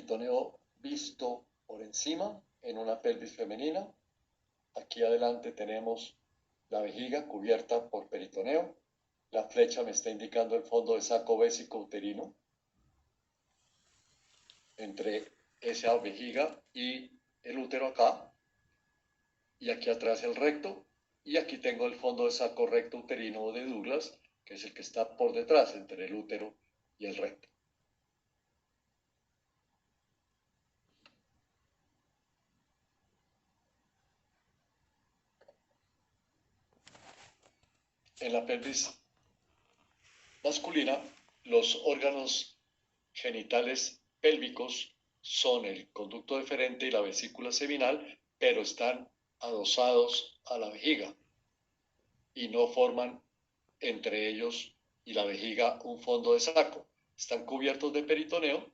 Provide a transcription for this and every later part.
peritoneo visto por encima en una pelvis femenina. Aquí adelante tenemos la vejiga cubierta por peritoneo. La flecha me está indicando el fondo de saco vésico uterino entre esa vejiga y el útero acá. Y aquí atrás el recto. Y aquí tengo el fondo de saco recto uterino de Douglas, que es el que está por detrás entre el útero y el recto. En la pelvis masculina, los órganos genitales pélvicos son el conducto deferente y la vesícula seminal, pero están adosados a la vejiga y no forman entre ellos y la vejiga un fondo de saco. Están cubiertos de peritoneo,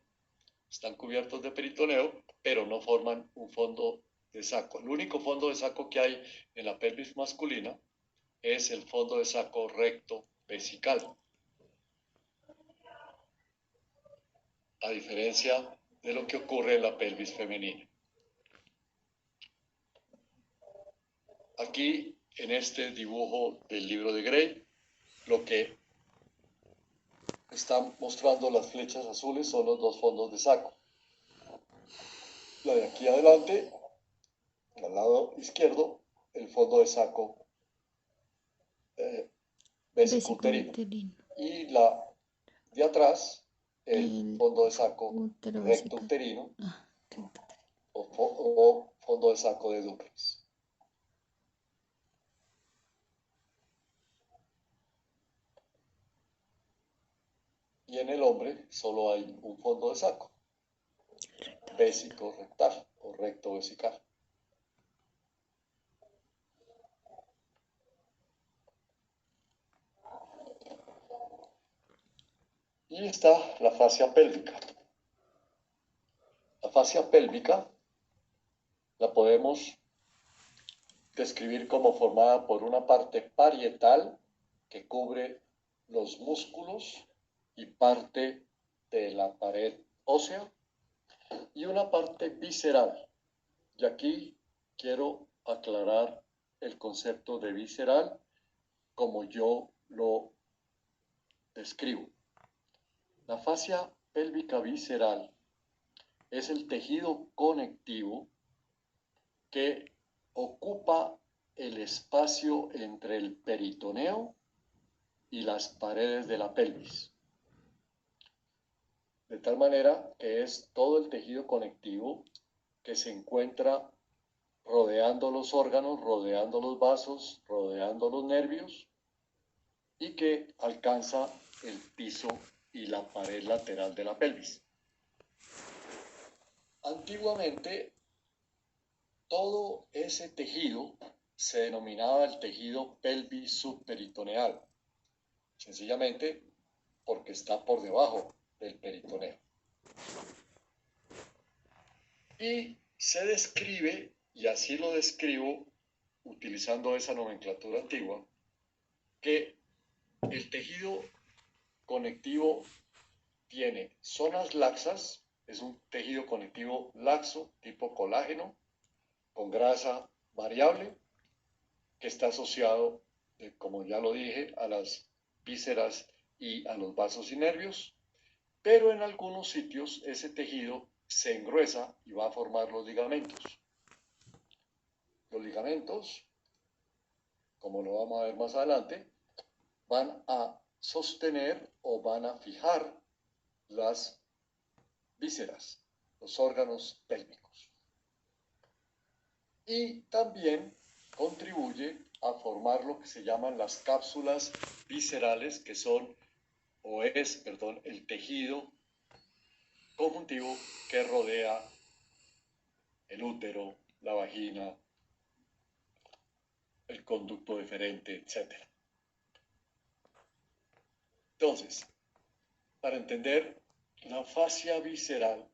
pero no forman un fondo de saco. El único fondo de saco que hay en la pelvis masculina es el fondo de saco recto vesical. A diferencia de lo que ocurre en la pelvis femenina. Aquí, en este dibujo del libro de Gray, lo que están mostrando las flechas azules son los dos fondos de saco. La de aquí adelante, al lado izquierdo, el fondo de saco vesicuterino. Y la de atrás, el fondo de saco recto uterino o fondo de saco de Douglas. Y en el hombre solo hay un fondo de saco, vésico rectal o recto vesical. Y está la fascia pélvica. La fascia pélvica la podemos describir como formada por una parte parietal que cubre los músculos y parte de la pared ósea y una parte visceral. Y aquí quiero aclarar el concepto de visceral como yo lo describo. La fascia pélvica visceral es el tejido conectivo que ocupa el espacio entre el peritoneo y las paredes de la pelvis. De tal manera que es todo el tejido conectivo que se encuentra rodeando los órganos, rodeando los vasos, rodeando los nervios y que alcanza el piso y la pared lateral de la pelvis. Antiguamente, todo ese tejido se denominaba el tejido pelvis subperitoneal, sencillamente porque está por debajo del peritoneo. Y se describe, y así lo describo utilizando esa nomenclatura antigua, que el tejido conectivo tiene zonas laxas, es un tejido conectivo laxo tipo colágeno, con grasa variable, que está asociado, como ya lo dije, a las vísceras y a los vasos y nervios, pero en algunos sitios ese tejido se engruesa y va a formar los ligamentos. Los ligamentos, como lo vamos a ver más adelante, van a sostener o van a fijar las vísceras, los órganos pélvicos. Y también contribuye a formar lo que se llaman las cápsulas viscerales, que son, el tejido conjuntivo que rodea el útero, la vagina, el conducto deferente, etc. Entonces, para entender la fascia visceral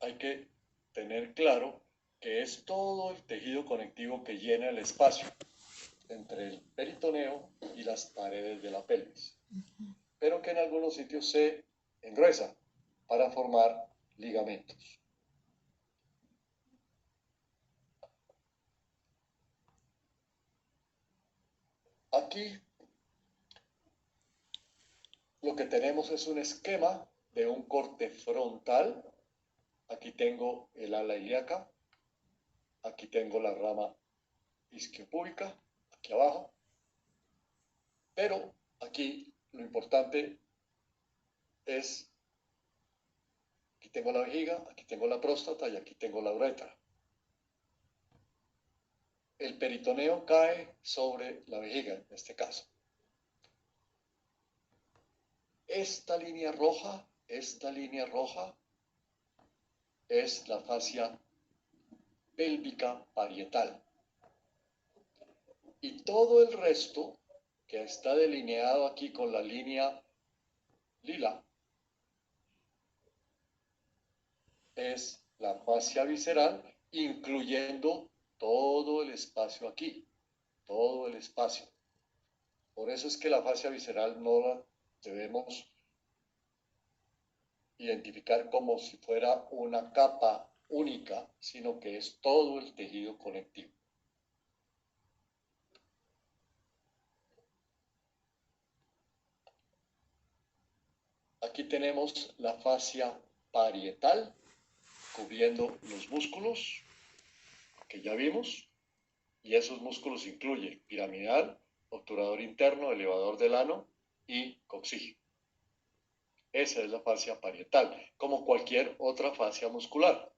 hay que tener claro que es todo el tejido conectivo que llena el espacio entre el peritoneo y las paredes de la pelvis, pero que en algunos sitios se engruesa para formar ligamentos. Aquí lo que tenemos es un esquema de un corte frontal. Aquí tengo el ala ilíaca, aquí tengo la rama isquiopúbica, aquí abajo, pero aquí lo importante es, aquí tengo la vejiga, aquí tengo la próstata y aquí tengo la uretra. El peritoneo cae sobre la vejiga en este caso. Esta línea roja es la fascia pélvica parietal. Y todo el resto, que está delineado aquí con la línea lila, es la fascia visceral, incluyendo todo el espacio aquí, todo el espacio. Por eso es que la fascia visceral no la debemos identificar como si fuera una capa única, sino que es todo el tejido conectivo. Aquí tenemos la fascia parietal, cubriendo los músculos que ya vimos, y esos músculos incluyen piramidal, obturador interno, elevador del ano y coxígeno. Esa es la fascia parietal, como cualquier otra fascia muscular.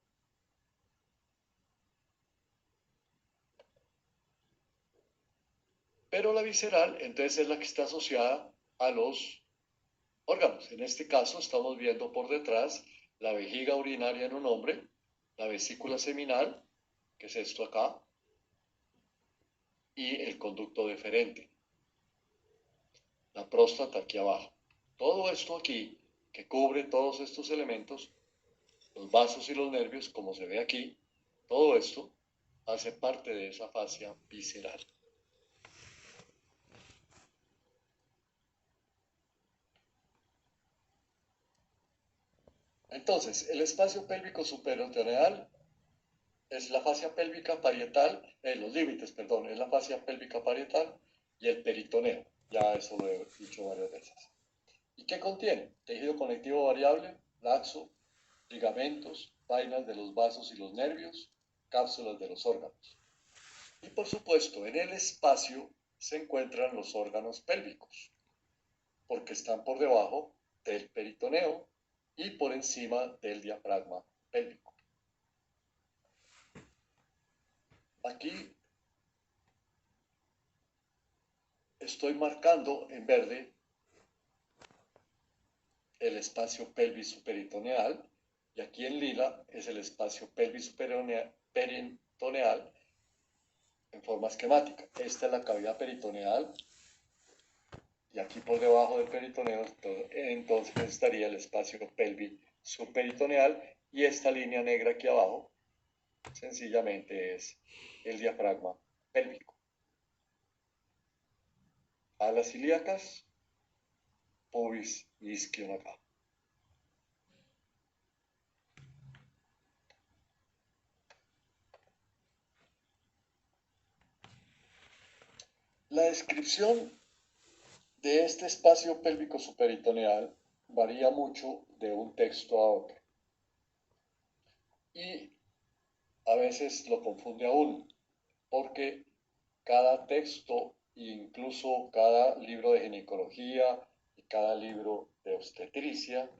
Pero la visceral, entonces, es la que está asociada a los órganos. En este caso, estamos viendo por detrás la vejiga urinaria en un hombre, la vesícula seminal, que es esto acá, y el conducto deferente, la próstata aquí abajo. Todo esto aquí, que cubre todos estos elementos, los vasos y los nervios, como se ve aquí, todo esto hace parte de esa fascia visceral. Entonces, el espacio pélvico superior es la fascia pélvica parietal, los límites, perdón, es la fascia pélvica parietal y el peritoneo. Ya eso lo he dicho varias veces. ¿Y qué contiene? Tejido conectivo variable, laxo, ligamentos, vainas de los vasos y los nervios, cápsulas de los órganos. Y por supuesto, en el espacio se encuentran los órganos pélvicos, porque están por debajo del peritoneo y por encima del diafragma pélvico. Aquí estoy marcando en verde el espacio pelvis peritoneal y aquí en lila es el espacio pelvis peritoneal en forma esquemática. Esta es la cavidad peritoneal y aquí por debajo del peritoneo entonces estaría el espacio pelvis subperitoneal y esta línea negra aquí abajo sencillamente es el diafragma pélvico. Alas ilíacas, pubis y isquion acá. La descripción de este espacio pélvico subperitoneal varía mucho de un texto a otro y a veces lo confunde aún porque cada texto, incluso cada libro de ginecología y cada libro de obstetricia,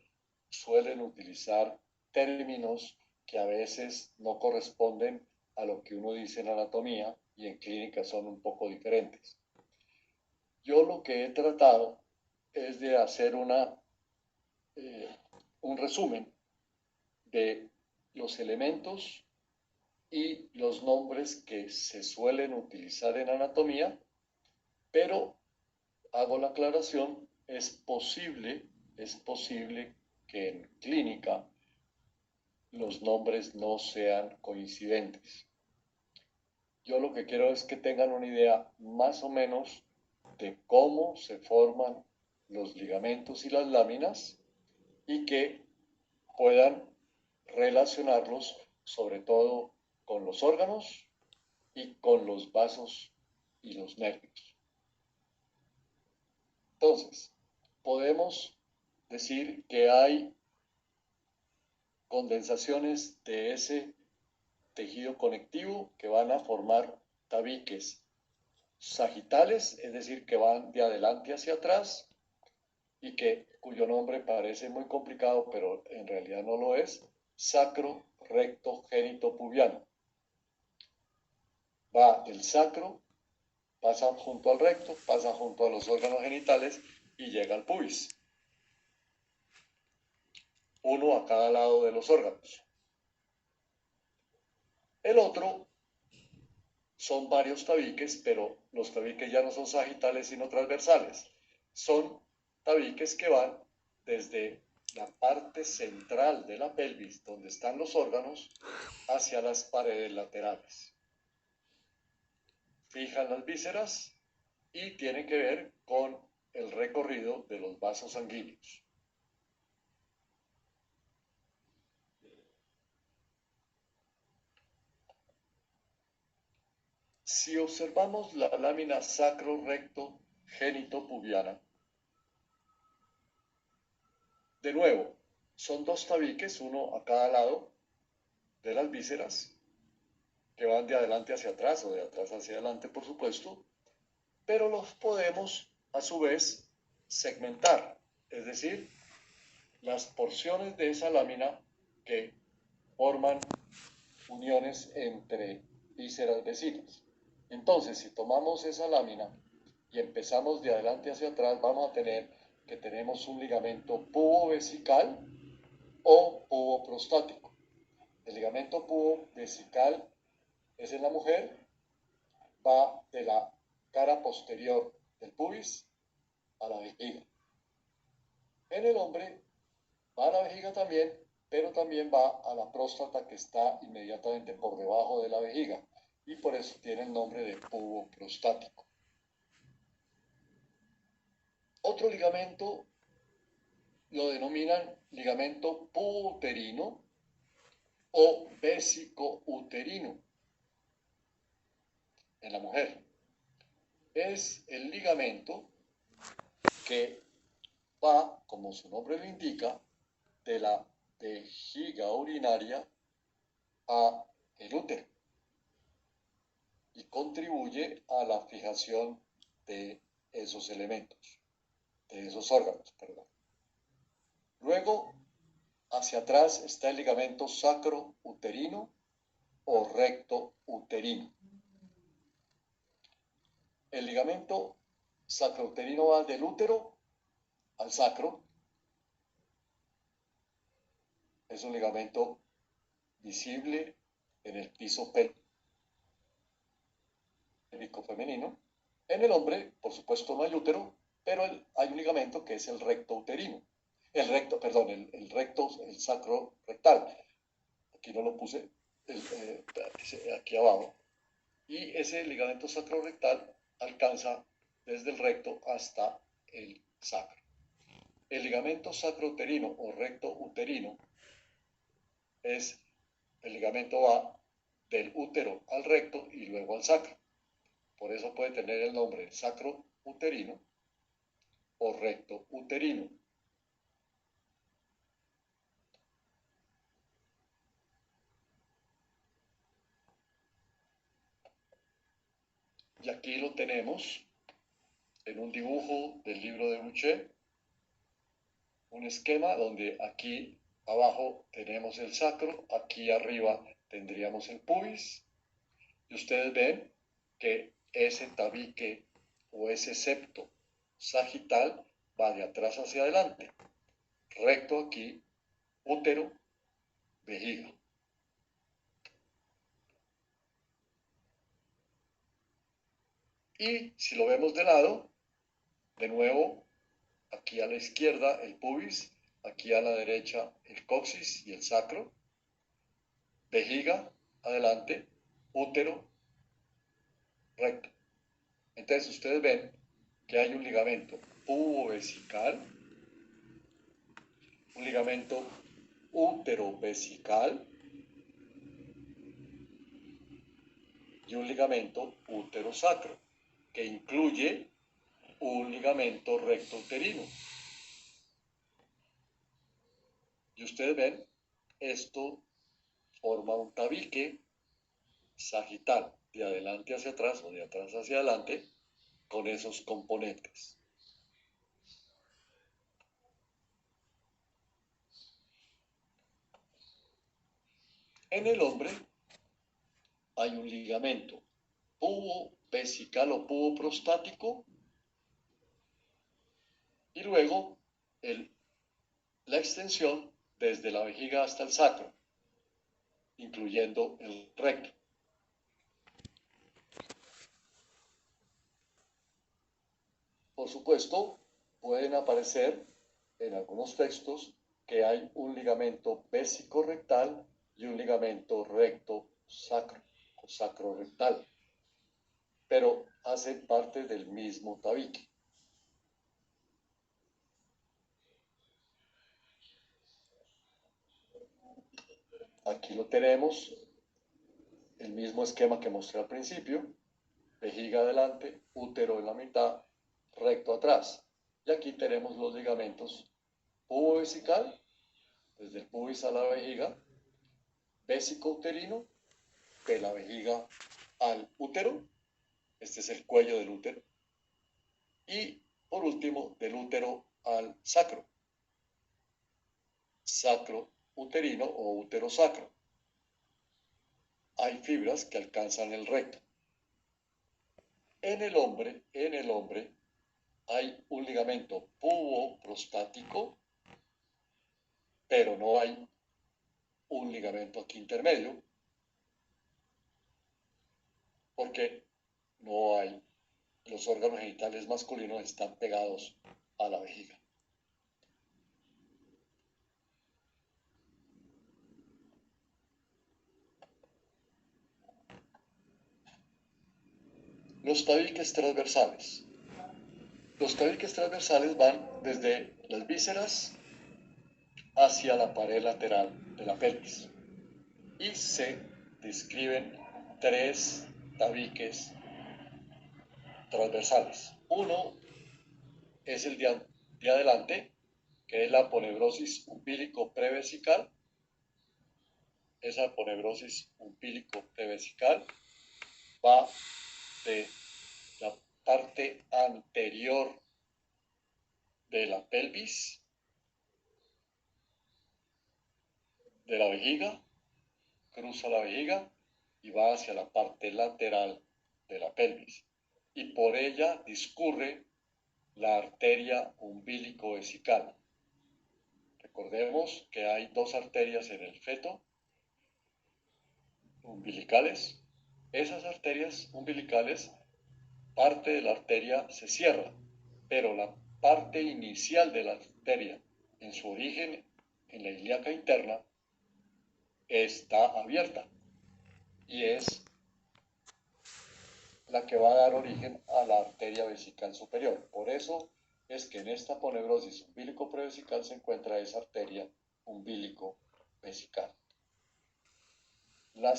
suelen utilizar términos que a veces no corresponden a lo que uno dice en anatomía y en clínica son un poco diferentes. Yo lo que he tratado es de hacer un resumen de los elementos y los nombres que se suelen utilizar en anatomía, pero hago la aclaración, es posible que en clínica los nombres no sean coincidentes. Yo lo que quiero es que tengan una idea más o menos de cómo se forman los ligamentos y las láminas y que puedan relacionarlos sobre todo con los órganos y con los vasos y los nervios. Entonces, podemos decir que hay condensaciones de ese tejido conectivo que van a formar tabiques sagitales, es decir, que van de adelante hacia atrás y cuyo nombre parece muy complicado, pero en realidad no lo es, sacro recto génito pubiano. Va del sacro, pasa junto al recto, pasa junto a los órganos genitales y llega al pubis. Uno a cada lado de los órganos. El otro son varios tabiques, pero los tabiques ya no son sagitales sino transversales. Son tabiques que van desde la parte central de la pelvis, donde están los órganos, hacia las paredes laterales. Fijan las vísceras y tienen que ver con el recorrido de los vasos sanguíneos. Si observamos la lámina sacro-recto génito-pubiana, de nuevo, son dos tabiques, uno a cada lado de las vísceras, que van de adelante hacia atrás o de atrás hacia adelante, por supuesto, pero los podemos, a su vez, segmentar, es decir, las porciones de esa lámina que forman uniones entre vísceras vecinas. Entonces, si tomamos esa lámina y empezamos de adelante hacia atrás, vamos a tener que tenemos un ligamento pubo-vesical o pubo-prostático. El ligamento pubo-vesical es en la mujer, va de la cara posterior del pubis a la vejiga. En el hombre va a la vejiga también, pero también va a la próstata que está inmediatamente por debajo de la vejiga y por eso tiene el nombre de pubo prostático. Otro ligamento lo denominan ligamento pubuterino o vesicouterino en la mujer. Es el ligamento que va, como su nombre lo indica, de la vejiga urinaria a el útero y contribuye a la fijación de esos elementos, de esos órganos, perdón. Luego, hacia atrás está el ligamento sacro-uterino o recto-uterino. El ligamento sacrouterino va del útero al sacro. Es un ligamento visible en el piso pélvico femenino. En el hombre, por supuesto, no hay útero, pero hay un ligamento que es el recto uterino. El sacro rectal. Aquí no lo puse, aquí abajo. Y ese ligamento sacro rectal alcanza desde el recto hasta el sacro. El ligamento sacrouterino o recto uterino el ligamento va del útero al recto y luego al sacro. Por eso puede tener el nombre sacro-uterino o recto-uterino. Y aquí lo tenemos en un dibujo del libro de Boucher, un esquema donde aquí abajo tenemos el sacro, aquí arriba tendríamos el pubis, y ustedes ven que ese tabique o ese septo sagital va de atrás hacia adelante, recto aquí, útero, vejiga. Y si lo vemos de lado, de nuevo, aquí a la izquierda el pubis, aquí a la derecha el coxis y el sacro, vejiga, adelante, útero, recto. Entonces ustedes ven que hay un ligamento pubovesical, un ligamento útero-vesical y un ligamento útero-sacro, que incluye un ligamento recto uterino. Y ustedes ven, esto forma un tabique sagital, de adelante hacia atrás o de atrás hacia adelante, con esos componentes. En el hombre hay un ligamento pubo-vesical o pubo-prostático y luego la extensión desde la vejiga hasta el sacro, incluyendo el recto. Por supuesto, pueden aparecer en algunos textos que hay un ligamento vésico-rectal y un ligamento recto-sacro o sacro-rectal, pero hacen parte del mismo tabique. Aquí lo tenemos, el mismo esquema que mostré al principio, vejiga adelante, útero en la mitad, recto atrás. Y aquí tenemos los ligamentos pubo-vesical, desde el pubis a la vejiga, vésico-uterino, de la vejiga al útero, este es el cuello del útero, y por último, del útero al sacro, sacro uterino o útero sacro. Hay fibras que alcanzan el recto. En el hombre hay un ligamento pubo-prostático, pero no hay un ligamento aquí intermedio, porque no hay, los órganos genitales masculinos están pegados a la vejiga. Los tabiques transversales. Los tabiques transversales van desde las vísceras hacia la pared lateral de la pelvis y se describen tres tabiques transversales. Uno es el de adelante, que es la aponeurosis umbílico-prevesical. Esa aponeurosis umbílico-prevesical va de la parte anterior de la pelvis, de la vejiga, cruza la vejiga y va hacia la parte lateral de la pelvis. Y por ella discurre la arteria umbílico-vesical. Recordemos que hay dos arterias en el feto, umbilicales. Esas arterias umbilicales, parte de la arteria se cierra, pero la parte inicial de la arteria, en su origen en la ilíaca interna, está abierta y es la que va a dar origen a la arteria vesical superior. Por eso es que en esta aponeurosis umbilico-prevesical se encuentra esa arteria umbilico-vesical. El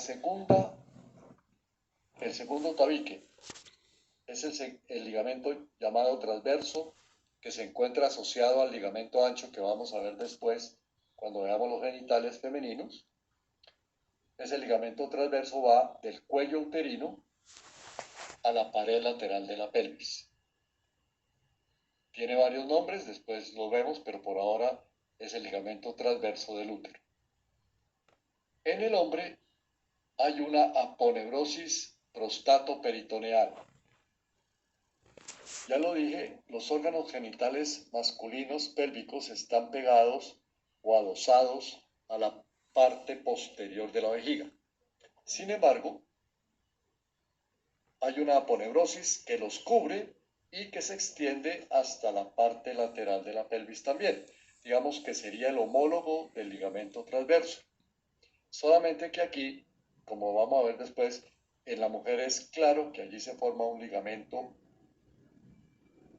segundo tabique es el ligamento llamado transverso, que se encuentra asociado al ligamento ancho que vamos a ver después cuando veamos los genitales femeninos. Ese ligamento transverso va del cuello uterino a la pared lateral de la pelvis. Tiene varios nombres, después lo vemos, pero por ahora es el ligamento transverso del útero. En el hombre hay una aponeurosis prostatoperitoneal. Ya lo dije, los órganos genitales masculinos pélvicos están pegados o adosados a la parte posterior de la vejiga. Sin embargo, hay una aponeurosis que los cubre y que se extiende hasta la parte lateral de la pelvis también. Digamos que sería el homólogo del ligamento transverso. Solamente que aquí, como vamos a ver después, en la mujer es claro que allí se forma un ligamento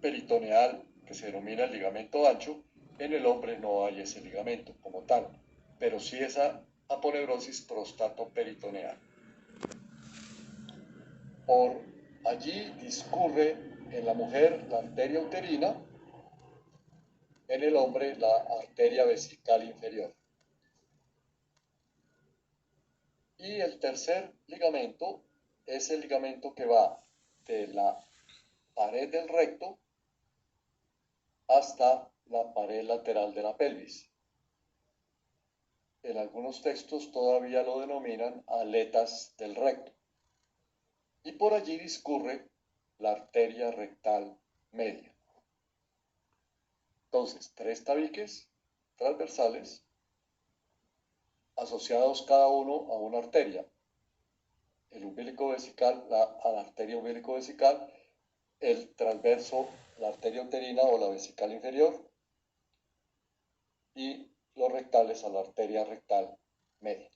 peritoneal que se denomina el ligamento ancho. En el hombre no hay ese ligamento como tal, pero sí esa aponeurosis prostatoperitoneal. Por allí discurre En la mujer, la arteria uterina. En el hombre, la arteria vesical inferior. Y el tercer ligamento es el ligamento que va de la pared del recto hasta la pared lateral de la pelvis. En algunos textos todavía lo denominan aletas del recto. Y por allí discurre la arteria rectal media. Entonces, 3 tabiques transversales asociados cada uno a una arteria. El umbilico vesical, la arteria umbilico vesical, el transverso, la arteria uterina o la vesical inferior, y los rectales a la arteria rectal media.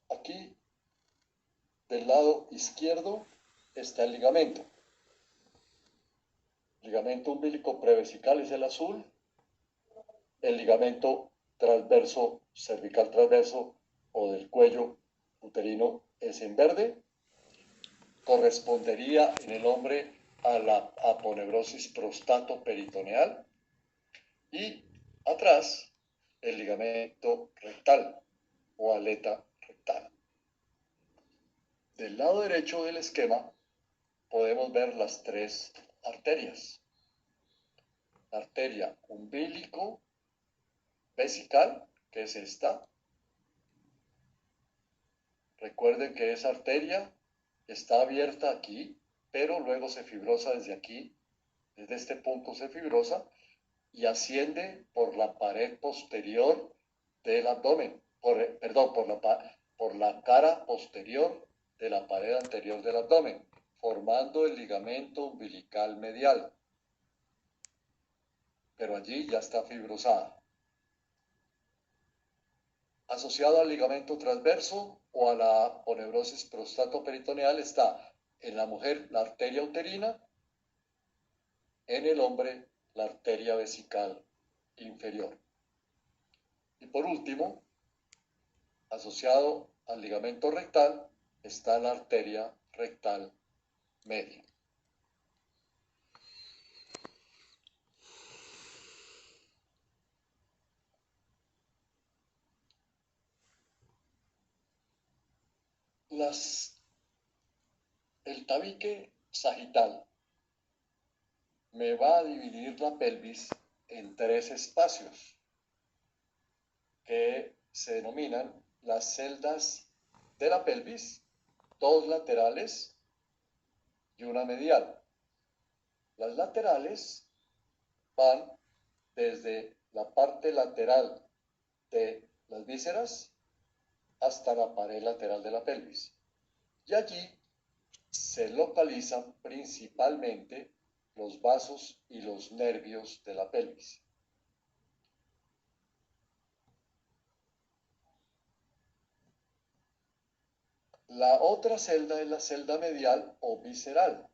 Aquí, del lado izquierdo, está el ligamento. El ligamento umbilico prevesical es el azul. El ligamento transverso, cervical transverso o del cuello uterino es en verde. Correspondería en el hombre a la aponeurosis prostatoperitoneal. Y atrás, el ligamento rectal o aleta rectal. Del lado derecho del esquema podemos ver las 3 arterias. La arteria umbilico vesical, que es esta. Recuerden que esa arteria está abierta aquí, pero luego se fibrosa desde aquí, desde este punto se fibrosa y asciende por la pared posterior del abdomen, por la cara posterior de la pared anterior del abdomen, formando el ligamento umbilical medial. Pero allí ya está fibrosada. Asociado al ligamento transverso o a la aponeurosis prostatoperitoneal está en la mujer la arteria uterina, en el hombre la arteria vesical inferior. Y por último, asociado al ligamento rectal está la arteria rectal media. El tabique sagital me va a dividir la pelvis en 3 espacios que se denominan las celdas de la pelvis, 2 laterales y una medial. Las laterales van desde la parte lateral de las vísceras hasta la pared lateral de la pelvis. Y allí se localizan principalmente los vasos y los nervios de la pelvis. La otra celda es la celda medial o visceral,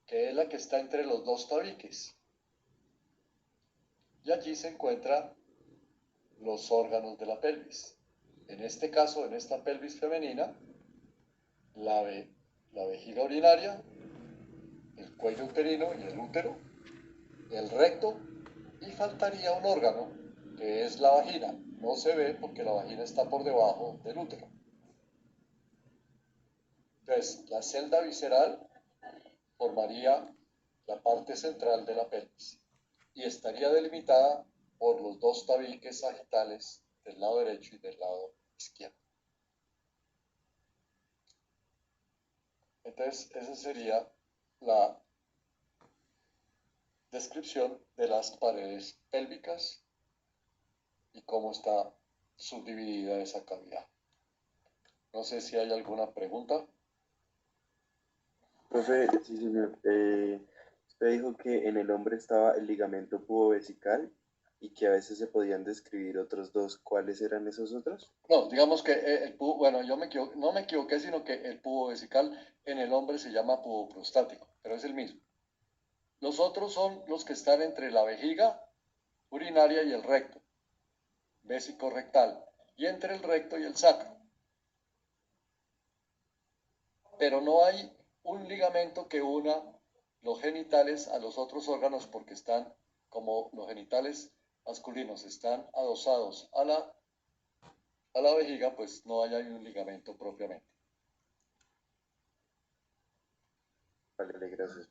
que es la que está entre los 2 tabiques. Y allí se encuentran los órganos de la pelvis. En este caso, en esta pelvis femenina, la vejiga urinaria, el cuello uterino y el útero, el recto, y faltaría un órgano que es la vagina. No se ve porque la vagina está por debajo del útero. Entonces, la celda visceral formaría la parte central de la pelvis y estaría delimitada por los 2 tabiques sagitales del lado derecho y del lado izquierdo. Entonces, esa sería la descripción de las paredes pélvicas y cómo está subdividida esa cavidad. No sé si hay alguna pregunta. Profe, sí, señor. Usted dijo que en el hombre estaba el ligamento pubovesical y que a veces se podían describir otros dos. ¿Cuáles eran esos otros? No, digamos que bueno, yo no me equivoqué, sino que el pubo vesical en el hombre se llama pubo prostático, pero es el mismo. Los otros son los que están entre la vejiga urinaria y el recto, vésico rectal, y entre el recto y el sacro. pero no hay un ligamento que una los genitales a los otros órganos porque están, como los genitales masculinos están adosados a la vejiga, pues no hay ahí un ligamento propiamente. Vale, gracias.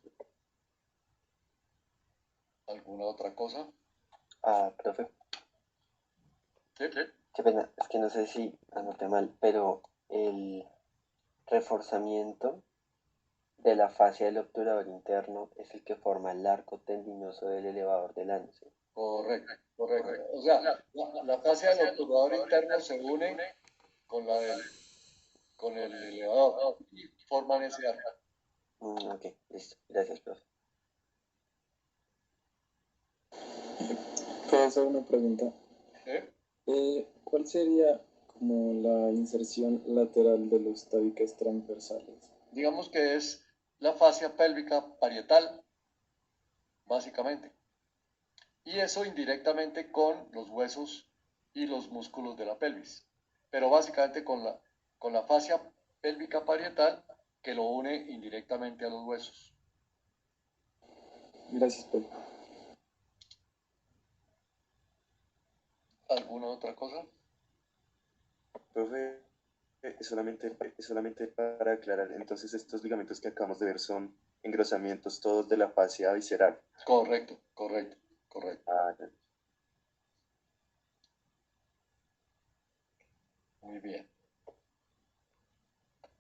¿Alguna otra cosa? Ah, profe, Sí, sí. qué pena, es que no sé si anoté mal, pero el reforzamiento de la fascia del obturador interno es el que forma el arco tendinoso del elevador del ano, ¿sí? Correcto, correcto. O sea, la fascia del obturador interno se une con con el elevador y forman ese arco. Ok, listo. Gracias, profe. ¿Puedo hacer una pregunta? ¿Cuál sería como la inserción lateral de los tabiques transversales? Digamos que es la fascia pélvica parietal, básicamente. Y eso indirectamente con los huesos y los músculos de la pelvis. Pero básicamente con la fascia pélvica parietal que lo une indirectamente a los huesos. Gracias, profe. ¿Alguna otra cosa? Profe, solamente para aclarar, entonces estos ligamentos que acabamos de ver son engrosamientos todos de la fascia visceral. Correcto, correcto, correcto. Ah, ya. Muy bien.